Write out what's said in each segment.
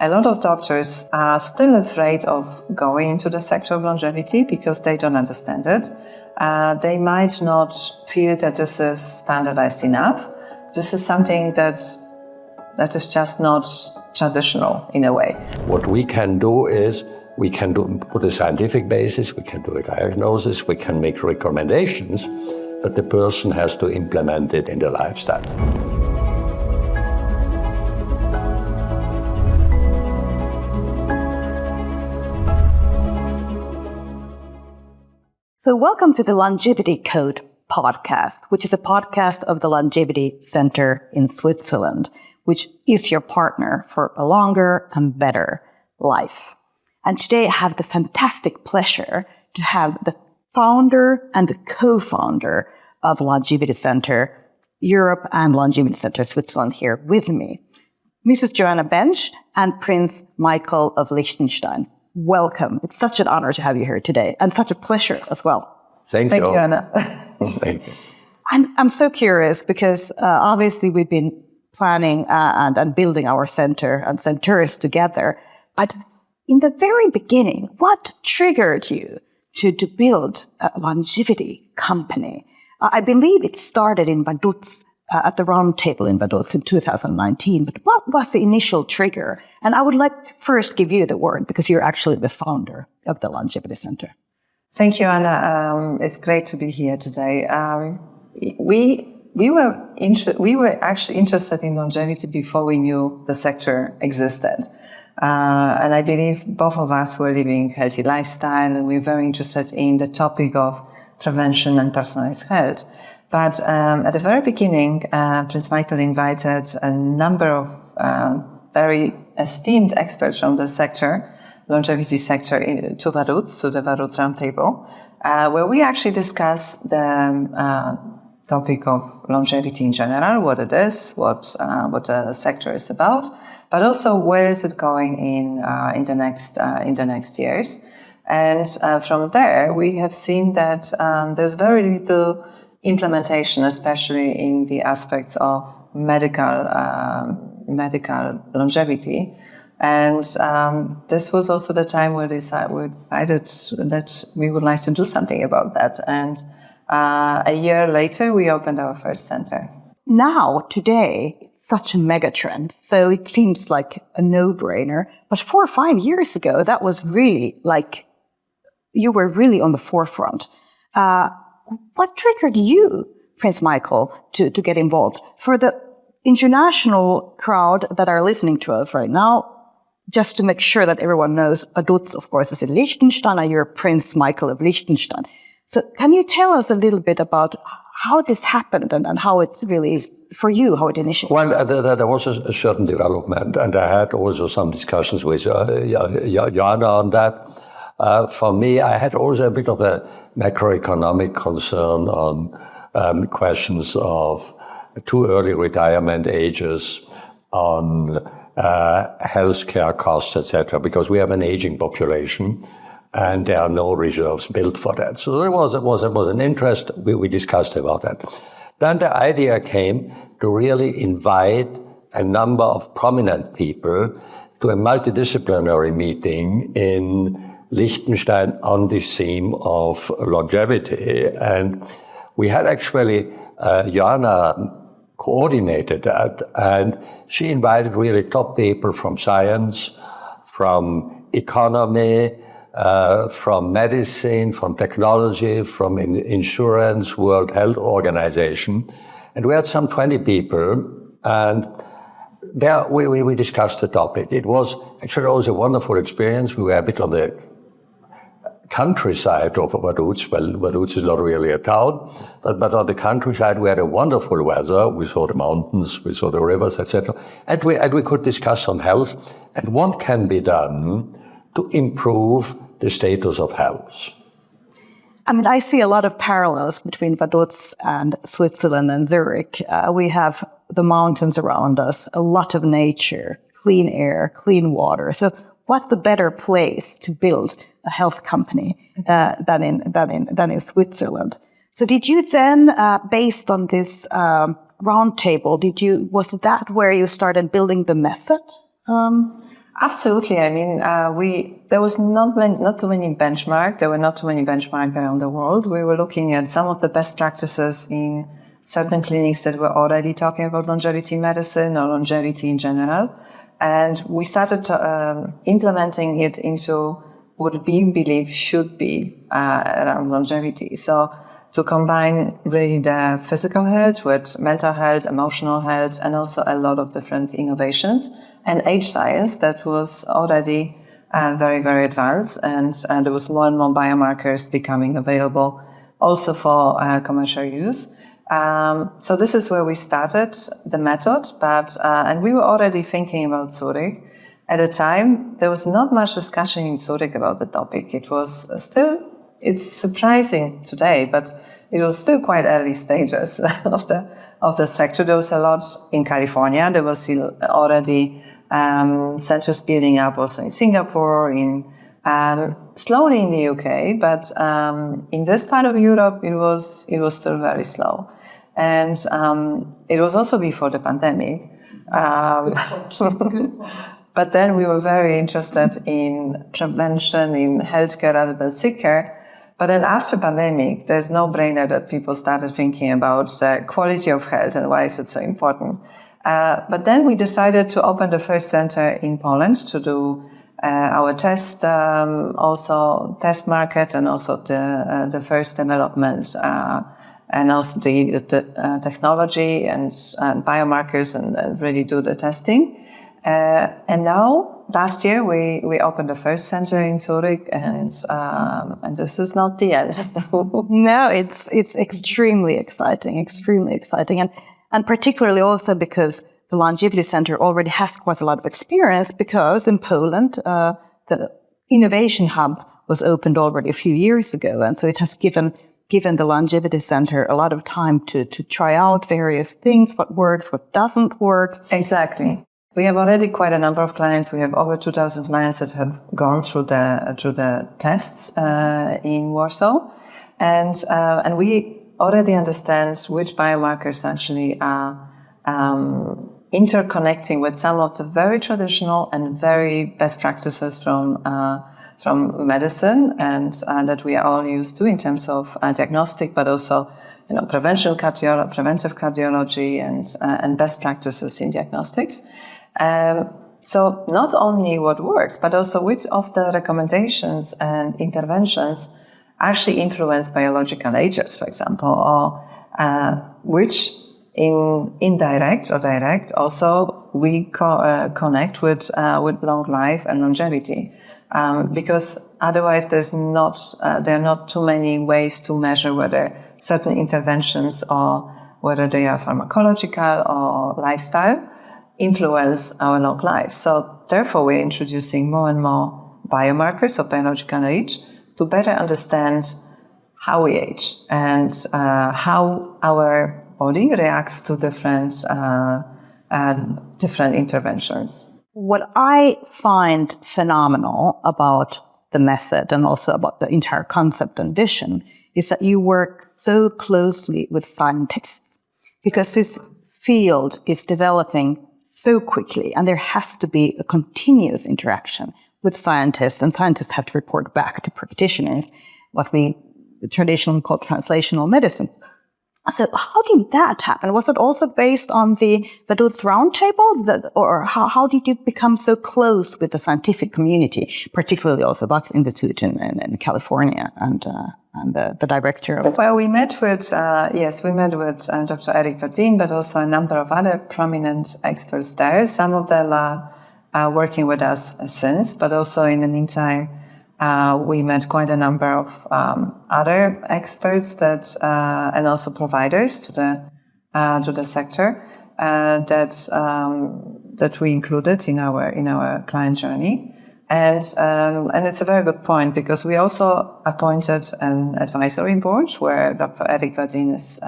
a lot of doctors are still afraid of going into the sector of longevity because they don't understand it. They might not feel that this is standardized enough. This is something that is just not traditional in a way. What we can do is we can put a scientific basis, we can do a diagnosis, we can make recommendations, but the person has to implement it in their lifestyle. So welcome to the Longevity Code podcast, which is a podcast of the Longevity Center in Switzerland, which is your partner for a longer and better life. And today I have the fantastic pleasure to have the founder and the co-founder of Longevity Center Europe and Longevity Center Switzerland here with me, Mrs. Joanna Bensz and Prince Michael of Liechtenstein. Welcome. It's such an honor to have you here today and such a pleasure as well. Thank you, Anna. Thank you. I'm so curious because obviously we've been planning and building our center and centers together. But in the very beginning, what triggered you to build a longevity company? I believe it started in Vaduz, at the Roundtable in Vaduz in 2019. But what was the initial trigger? And I would like to first give you the word because you're actually the founder of the Longevity Center. Thank you, Anna. It's great to be here today. We were actually interested in longevity before we knew the sector existed. And I believe both of us were living healthy lifestyle, and we're very interested in the topic of prevention and personalized health. But at the very beginning, Prince Michael invited a number of very esteemed experts from the sector, longevity sector, to Vaduz, to the Vaduz Roundtable, where we actually discussed the topic of longevity in general, what it is, what the sector is about, but also where is it going in the next years. And from there, we have seen that there's very little implementation, especially in the aspects of medical longevity. And this was also the time where we decided that we would like to do something about that. And a year later, we opened our first center. Now, today, it's such a mega trend. So it seems like a no-brainer. But 4 or 5 years ago, that was really like, you were really on the forefront. What triggered you, Prince Michael, to get involved? For the international crowd that are listening to us right now, just to make sure that everyone knows, Vaduz, of course, is in Liechtenstein, and you're Prince Michael of Liechtenstein. So can you tell us a little bit about how this happened and how it really is for you, how it initiated? Well, there was a certain development, and I had also some discussions with Joanna on that. For me, I had also a bit of a macroeconomic concern on questions of too early retirement ages, on healthcare costs, etc., because we have an aging population, and there are no reserves built for that. So there was an interest. We discussed about that. Then the idea came to really invite a number of prominent people to a multidisciplinary meeting in Liechtenstein on the theme of longevity. And we had actually Joanna coordinated that, and she invited really top people from science, from economy, from medicine, from technology, from insurance, World Health Organization. And we had some 20 people, and there we discussed the topic. It was actually also a wonderful experience. We were a bit on the countryside of Vaduz. Well, Vaduz is not really a town, but on the countryside we had a wonderful weather. We saw the mountains, we saw the rivers, etc. And we could discuss on health and what can be done to improve the status of health. I mean, I see a lot of parallels between Vaduz and Switzerland and Zurich. We have the mountains around us, a lot of nature, clean air, clean water. So what's the better place to build a health company than in Switzerland? So did you then, based on this roundtable, was that where you started building the method? Absolutely. I mean, there was not too many benchmark. There were not too many benchmark around the world. We were looking at some of the best practices in certain clinics that were already talking about longevity medicine or longevity in general, and we started implementing it into what we believe should be around longevity. So to combine really the physical health with mental health, emotional health, and also a lot of different innovations and age science that was already very, very advanced. And there was more and more biomarkers becoming available also for commercial use. So this is where we started the method, and we were already thinking about Zurich. At the time, there was not much discussion in Zurich about the topic. It was still, it's surprising today, but it was still quite early stages of the sector. There was a lot in California. There was already centers building up also in Singapore, slowly in the UK, but in this part of Europe, it was still very slow. And it was also before the pandemic. But then we were very interested in prevention, in healthcare rather than sick care. But then after pandemic, there's no brainer that people started thinking about the quality of health and why is it so important. But then we decided to open the first center in Poland to do our test market and also the first development and also the technology and biomarkers and really do the testing. And now, last year, we opened the first center in Zurich, and this is not the end. No, it's extremely exciting, and particularly also because the Longevity Center already has quite a lot of experience, because in Poland, the Innovation Hub was opened already a few years ago, and so it has given the Longevity Center a lot of time to try out various things, what works, what doesn't work. Exactly. We have already quite a number of clients. We have over 2,000 clients that have gone through the tests in Warsaw, and we already understand which biomarkers actually are interconnecting with some of the very traditional and very best practices from medicine, and that we are all used to in terms of diagnostic, but also preventive cardiology and best practices in diagnostics. So not only what works, but also which of the recommendations and interventions actually influence biological ages, for example, or which in indirect or direct also we connect with long life and longevity, because otherwise there are not too many ways to measure whether certain interventions or whether they are pharmacological or lifestyle influence our long life. So therefore, we're introducing more and more biomarkers of biological age to better understand how we age and how our body reacts to different interventions. What I find phenomenal about the method and also about the entire concept and vision is that you work so closely with scientists, because this field is developing so quickly, and there has to be a continuous interaction with scientists, and scientists have to report back to practitioners, what we traditionally call translational medicine. So how did that happen? Was it also based on the Vaduz Roundtable? Or how did you become so close with the scientific community, particularly also Bach Institute in California and the director? Well, we met with Dr. Erik Verdien, but also a number of other prominent experts there. Some of them are working with us since, but also in the meantime, we met quite a number of other experts and also providers to the sector that we included in our client journey, and it's a very good point, because we also appointed an advisory board where Dr. Erik Verdien is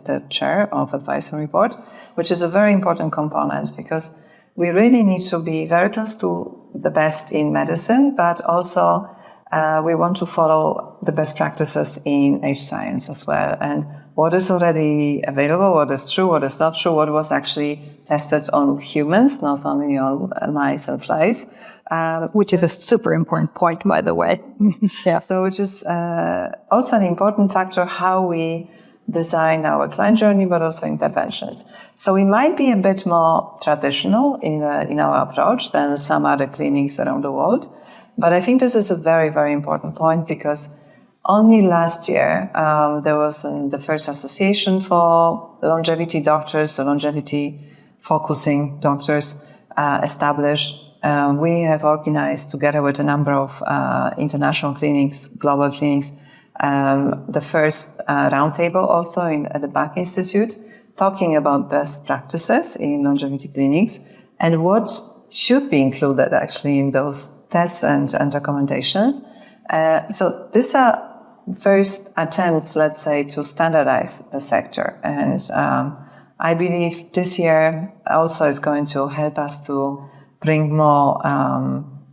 the chair of advisory board, which is a very important component, because we really need to be very close to the best in medicine, but also we want to follow the best practices in age science as well. And what is already available, what is true, what is not true, what was actually tested on humans, not only on mice and flies. Which is a super important point, by the way. Yeah. So which is also an important factor how we design our client journey, but also interventions. So we might be a bit more traditional in our approach than some other clinics around the world. But I think this is a very, very important point because only last year there was the first association for longevity doctors, the longevity focusing doctors established. We have organized together with a number of international clinics, global clinics, the first roundtable also at the Bach Institute, talking about best practices in longevity clinics and what should be included actually in those tests and recommendations. So these are first attempts, let's say, to standardize the sector. And I believe this year also is going to help us to bring more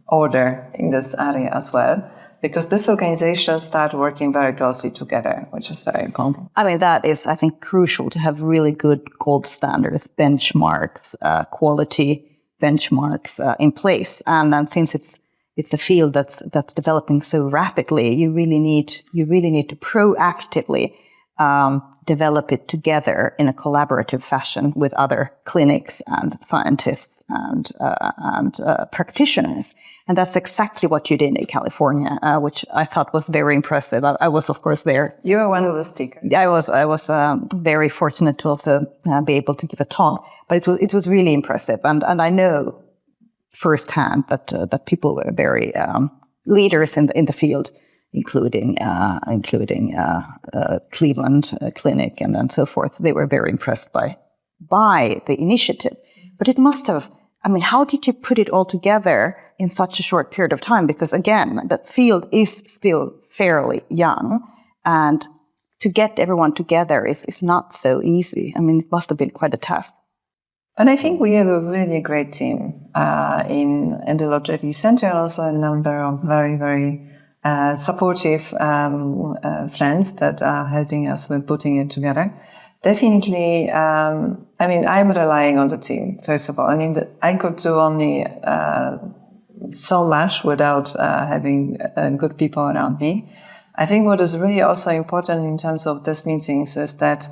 order in this area as well, because these organizations start working very closely together, which is very important. I mean, that is, I think, crucial to have really good gold standards, benchmarks, quality benchmarks in place. And then since it's a field that's developing so rapidly, you really need to proactively develop it together in a collaborative fashion with other clinics and scientists and practitioners. And that's exactly what you did in California, which I thought was very impressive. I was, of course, there. You were one of the speakers. I was very fortunate to also be able to give a talk, but it was really impressive. And I know firsthand that people were very leaders in the field, including Cleveland Clinic and so forth. They were very impressed by the initiative. But it must have, I mean, how did you put it all together in such a short period of time? Because again, the field is still fairly young, and to get everyone together is not so easy. I mean, it must have been quite a task. And I think we have a really great team in the Longevity Center, also a number of very, very supportive friends that are helping us with putting it together. Definitely, I mean, I'm relying on the team, first of all. I mean, I could do only so much without having good people around me. I think what is really also important in terms of these meetings is that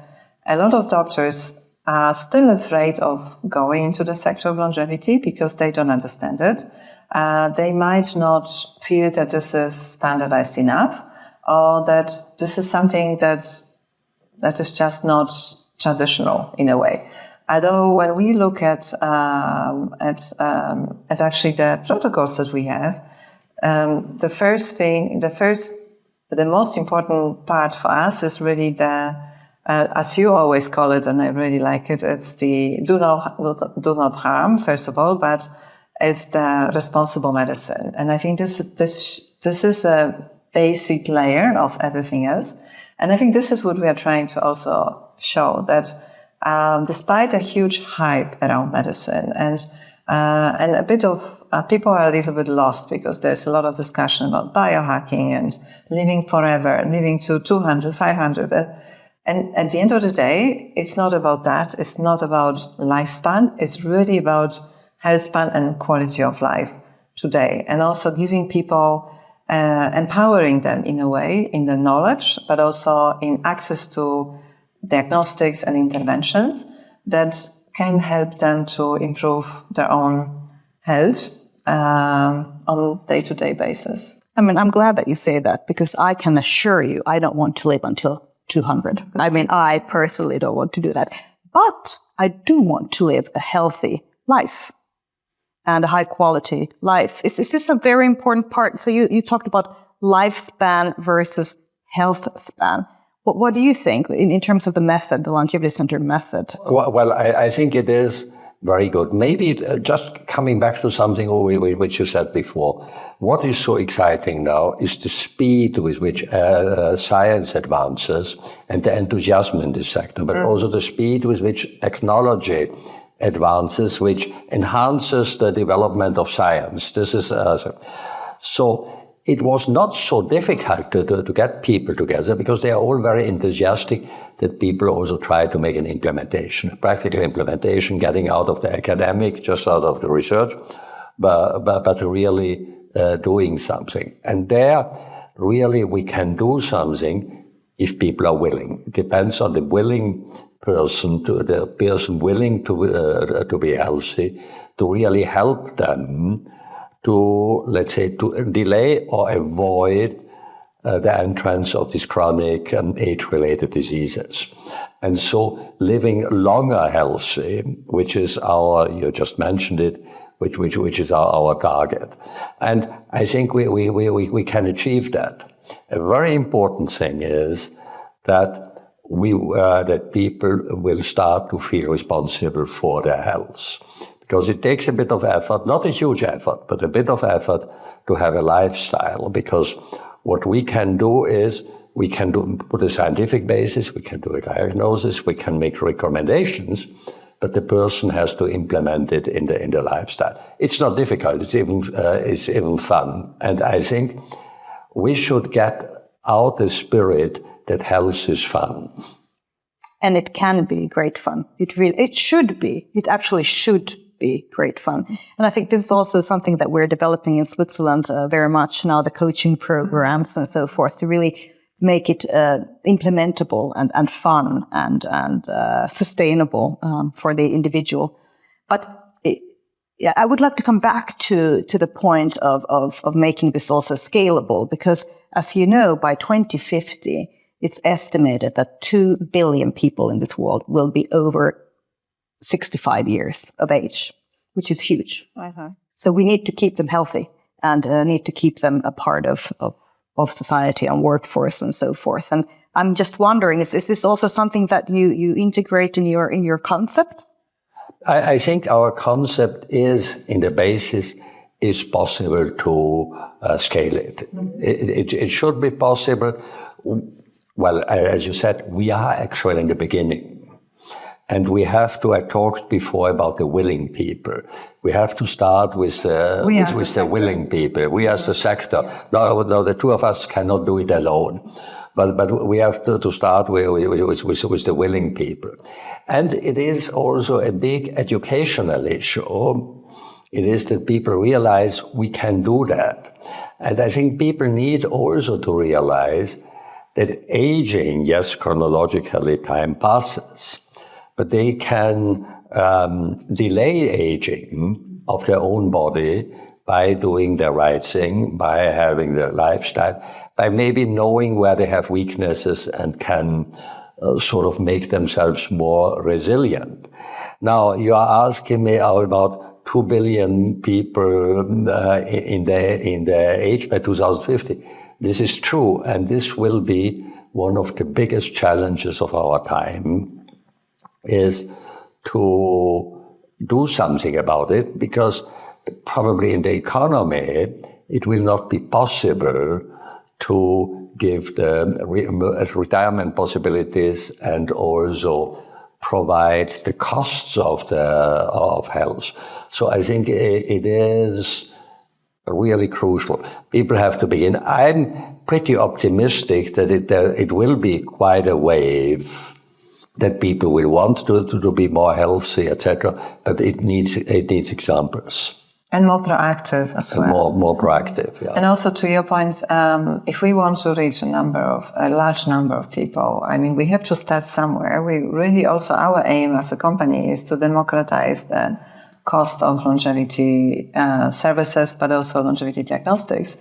a lot of doctors are still afraid of going into the sector of longevity because they don't understand it. They might not feel that this is standardized enough, or that this is something that is just not traditional in a way. Although when we look at actually the protocols that we have, the most important part for us is really as you always call it, and I really like it, it's the do not harm, first of all, but it's the responsible medicine. And I think this is a basic layer of everything else. And I think this is what we are trying to also show, that despite a huge hype around medicine and a bit of people are a little bit lost because there's a lot of discussion about biohacking and living forever, living to 200, 500. And at the end of the day, it's not about that. It's not about lifespan. It's really about health span and quality of life today. And also giving people, empowering them in a way, in the knowledge, but also in access to diagnostics and interventions that can help them to improve their own health on a day-to-day basis. I mean, I'm glad that you say that, because I can assure you I don't want to live until 200. I mean, I personally don't want to do that. But I do want to live a healthy life and a high-quality life. Is this a very important part? So you talked about lifespan versus health span. What do you think in terms of the method, the longevity center method? Well, I think it is very good. Maybe just coming back to something which you said before, what is so exciting now is the speed with which science advances and the enthusiasm in this sector, but also the speed with which technology advances, which enhances the development of science. This is so. it was not so difficult to get people together because they are all very enthusiastic that people also try to make an implementation, a practical implementation, getting out of the academic, just out of the research, but really doing something. And there, really, we can do something if people are willing. It depends on the willing person, the person willing to be healthy, to really help them to, let's say, to delay or avoid the entrance of these chronic and age-related diseases. And so living longer healthy, which is you just mentioned it, which is our target. And I think we can achieve that. A very important thing is that that people will start to feel responsible for their health. Because it takes a bit of effort, not a huge effort, but a bit of effort to have a lifestyle. Because what we can do is we can put a scientific basis, we can do a diagnosis, we can make recommendations, but the person has to implement it in the lifestyle. It's not difficult, it's even fun. And I think we should get out the spirit that health is fun. And it can be great fun. It should be. It actually should be great fun. And I think this is also something that we're developing in Switzerland very much now, the coaching programs and so forth, to really make it implementable and fun and sustainable for the individual. But I would like to come back to the point of making this also scalable, because as you know, by 2050, it's estimated that 2 billion people in this world will be over 65 years of age, which is huge. Uh-huh. So we need to keep them healthy and need to keep them a part of society and workforce and so forth. And I'm just wondering, is this also something that you integrate in your concept? I think our concept is, in the basis, is possible to scale it. Mm-hmm. It should be possible. Well, as you said, we are actually in the beginning. And we have to, I talked before about the willing people. We have to start with the willing people. We as the sector. No, the two of us cannot do it alone. But we have to start with the willing people. And it is also a big educational issue. It is that people realize we can do that. And I think people need also to realize that aging, yes, chronologically time passes, but they can delay aging of their own body by doing the right thing, by having the lifestyle, by maybe knowing where they have weaknesses and can sort of make themselves more resilient. Now, you are asking me about 2 billion people in the age by 2050. This is true, and this will be one of the biggest challenges of our time, is to do something about it, because probably in the economy, it will not be possible to give the retirement possibilities and also provide the costs of health. So I think it is really crucial. People have to begin. I'm pretty optimistic that it will be quite a wave, that people will want to be more healthy, etc. But it needs examples. And more proactive as well. And more proactive, yeah. And also to your point, if we want to reach a large number of people, I mean, we have to start somewhere. We really also, our aim as a company is to democratize the cost of longevity services, but also longevity diagnostics.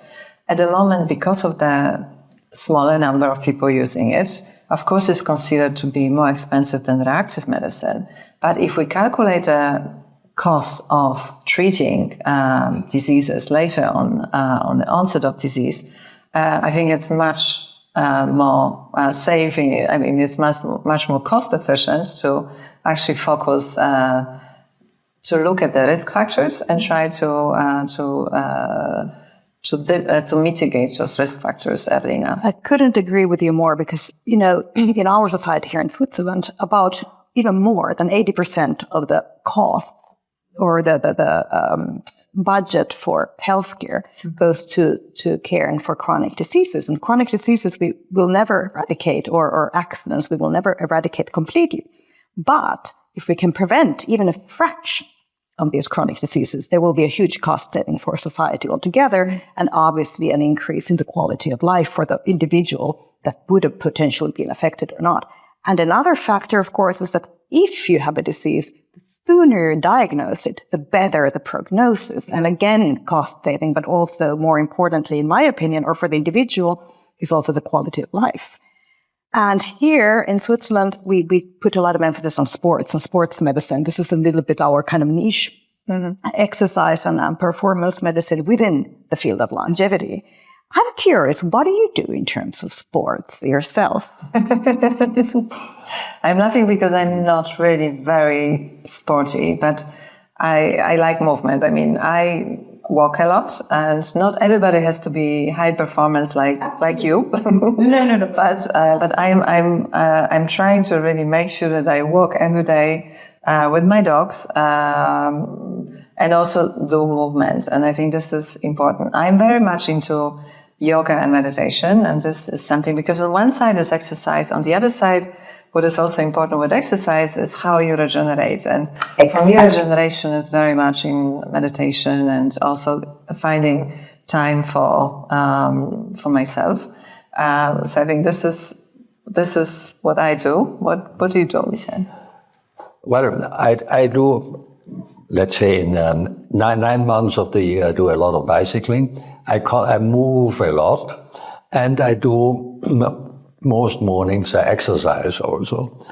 At the moment, because of the smaller number of people using it, of course, it's considered to be more expensive than reactive medicine. But if we calculate the cost of treating diseases later on the onset of disease, I think it's much more saving. I mean, it's much more cost efficient to actually focus to look at the risk factors and try to mitigate those risk factors early enough. I couldn't agree with you more, because, you know, in our society here in Switzerland, about even more than 80% of the costs or the budget for healthcare goes to caring for chronic diseases. And chronic diseases we will never eradicate, or accidents we will never eradicate completely. But if we can prevent even a fraction of these chronic diseases, there will be a huge cost saving for society altogether, and obviously an increase in the quality of life for the individual that would have potentially been affected or not. And another factor, of course, is that if you have a disease, the sooner you diagnose it, the better the prognosis. And again, cost saving, but also more importantly, in my opinion, or for the individual, is also the quality of life. And here in Switzerland, we put a lot of emphasis on sports and sports medicine. This is a little bit our kind of niche exercise and performance medicine within the field of longevity. I'm curious, what do you do in terms of sports yourself? I'm laughing because I'm not really very sporty, but I like movement. I mean, I walk a lot, and not everybody has to be high performance like you. No. But I'm trying to really make sure that I walk every day with my dogs, and also do movement. And I think this is important. I'm very much into yoga and meditation, and this is something, because on one side is exercise, on the other side, what is also important with exercise is how you regenerate. And for me, regeneration is very much in meditation and also finding time for myself. So I think this is what I do. What do you do, Michael? Well, I do, let's say, in 9 months of the year, I do a lot of bicycling. I move a lot, and I do most mornings I exercise also.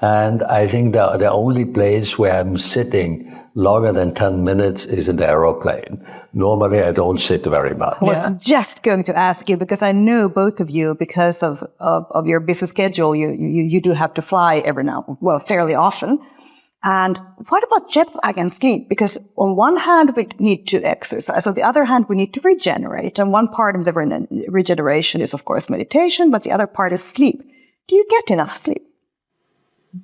And I think the only place where I'm sitting longer than 10 minutes is in the aeroplane. Normally I don't sit very much. I was just going to ask you, because I know both of you, because of your busy schedule, you do have to fly fairly often. And what about jet lag and sleep? Because on one hand, we need to exercise. On the other hand, we need to regenerate. And one part of the regeneration is, of course, meditation, but the other part is sleep. Do you get enough sleep?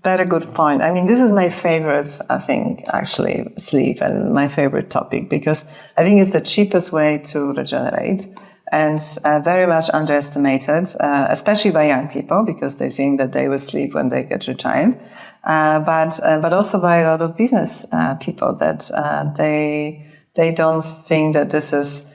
Very good point. I mean, this is my favorite, I think, actually, sleep, and my favorite topic, because I think it's the cheapest way to regenerate, and very much underestimated, especially by young people, because they think that they will sleep when they get retired. But also by a lot of business people, that they don't think that this is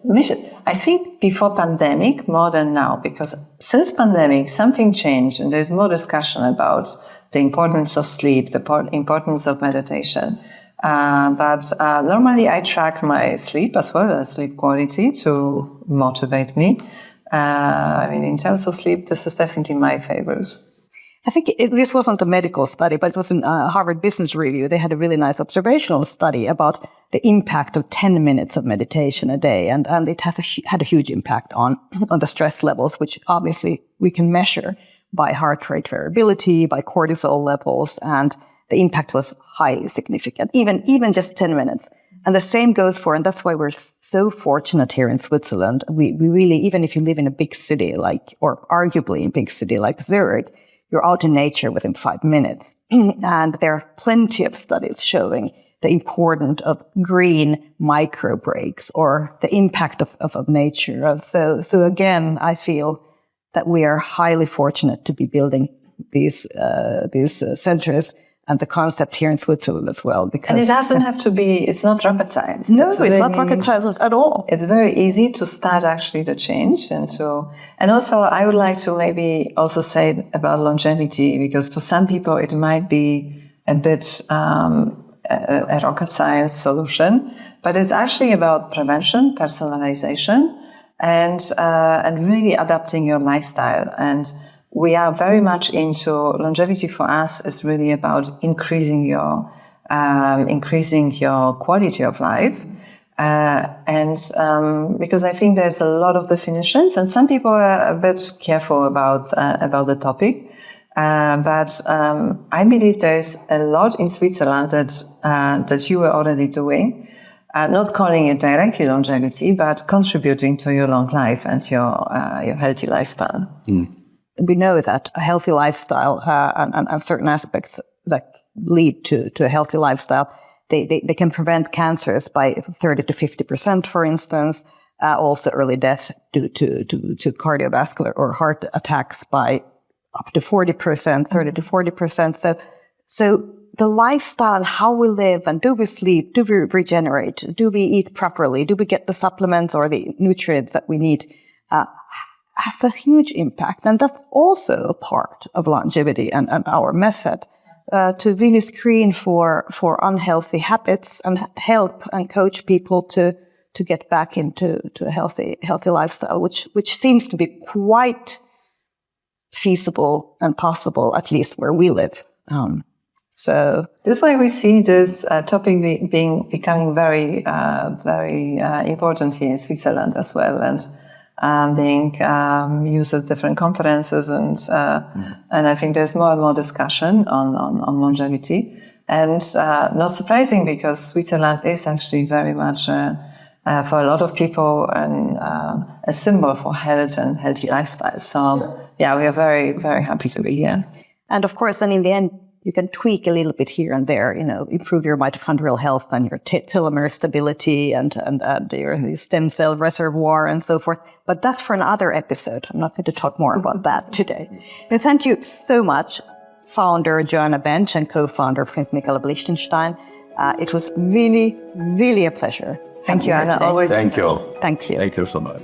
mission. I think before pandemic more than now, because since pandemic something changed, and there's more discussion about the importance of sleep, the importance of meditation. But normally I track my sleep as well as sleep quality to motivate me. I mean, in terms of sleep, this is definitely my favorite. I think this wasn't a medical study, but it was in Harvard Business Review. They had a really nice observational study about the impact of 10 minutes of meditation a day. And it had a huge impact on the stress levels, which obviously we can measure by heart rate variability, by cortisol levels. And the impact was highly significant, even just 10 minutes. And the same goes for, and that's why we're so fortunate here in Switzerland. We really, even if you live in a big city or arguably a big city like Zurich, you're out in nature within 5 minutes. And there are plenty of studies showing the importance of green micro breaks, or the impact of nature. So again, I feel that we are highly fortunate to be building these centers, and the concept here in Switzerland as well. And it doesn't have to be, it's not rocket science. No, it's not rocket science at all. It's very easy to start actually the change. And also I would like to maybe also say about longevity, because for some people it might be a bit a rocket science solution, but it's actually about prevention, personalization, and really adapting your lifestyle. And we are very much into longevity. For us is really about increasing your quality of life, because I think there's a lot of definitions, and some people are a bit careful about the topic. But I believe there's a lot in Switzerland that you are already doing, not calling it directly longevity, but contributing to your long life and your healthy lifespan. Mm. We know that a healthy lifestyle and certain aspects that lead to a healthy lifestyle they can prevent cancers by 30 to 50%, for instance. Also early death due to cardiovascular or heart attacks by up to 40%, 30 to 40%. So the lifestyle and how we live, and do we sleep, do we regenerate, do we eat properly, do we get the supplements or the nutrients that we need, has a huge impact. And that's also a part of longevity and our method, to really screen for unhealthy habits and help and coach people to get back into a healthy lifestyle, which seems to be quite feasible and possible, at least where we live. So this way we see this topic becoming very important here in Switzerland as well, and being used at different conferences, and I think there's more and more discussion on longevity, and not surprising, because Switzerland is actually very much for a lot of people a symbol for health and healthy lifestyle. So yeah, we are very, very happy to be here. And of course, then in the end, you can tweak a little bit here and there, improve your mitochondrial health and your telomere stability and your stem cell reservoir and so forth. But that's for another episode. I'm not going to talk more about that today. But thank you so much, founder Joanna Bensz and co-founder Prince Michael von Liechtenstein. It was really, really a pleasure. Thank you, Anna. Always. Thank you. Thank you. Thank you so much.